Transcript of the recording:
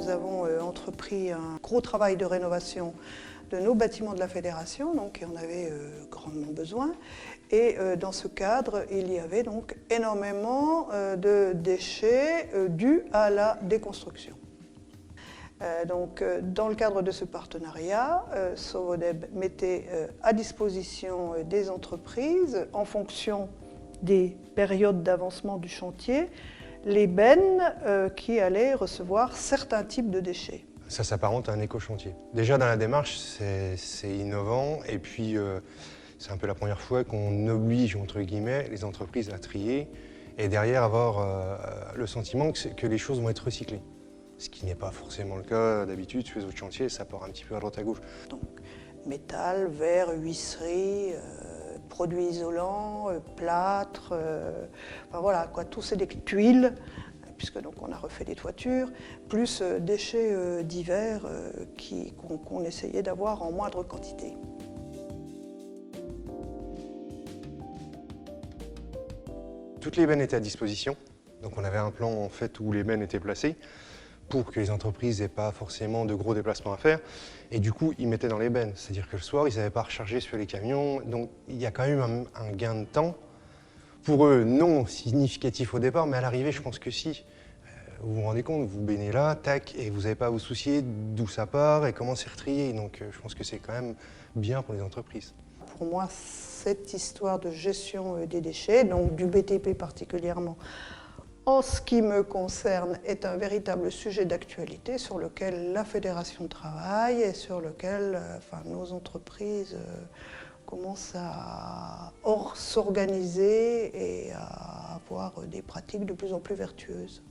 nous avons entrepris un gros travail de rénovation de nos bâtiments de la fédération, donc on avait grandement besoin. Et dans ce cadre, il y avait donc énormément de déchets dus à la déconstruction. Donc, dans le cadre de ce partenariat, Sovodeb mettait à disposition des entreprises, en fonction des périodes d'avancement du chantier, les bennes qui allaient recevoir certains types de déchets. Ça s'apparente à un éco-chantier. Déjà dans la démarche, c'est innovant et puis c'est un peu la première fois qu'on oblige, entre guillemets, les entreprises à trier et derrière avoir le sentiment que les choses vont être recyclées. Ce qui n'est pas forcément le cas d'habitude sur les autres chantiers, ça part un petit peu à droite à gauche. Donc métal, verre, huisserie, produits isolants, plâtre, enfin voilà, quoi, tout c'est des tuiles, puisque donc on a refait des toitures, plus déchets divers qu'on essayait d'avoir en moindre quantité. Toutes les bennes étaient à disposition, donc on avait un plan en fait où les bennes étaient placées pour que les entreprises n'aient pas forcément de gros déplacements à faire. Et du coup, ils mettaient dans les bennes. C'est-à-dire que le soir, ils n'avaient pas à recharger sur les camions. Donc il y a quand même un gain de temps. Pour eux, non significatif au départ, mais à l'arrivée, je pense que si. Vous vous rendez compte, vous baignez là, tac, et vous n'avez pas à vous soucier d'où ça part et comment c'est retrié. Donc je pense que c'est quand même bien pour les entreprises. Pour moi, cette histoire de gestion des déchets, donc du BTP particulièrement, en ce qui me concerne, est un véritable sujet d'actualité sur lequel la Fédération travaille et sur lequel nos entreprises commencent à s'organiser et à avoir des pratiques de plus en plus vertueuses.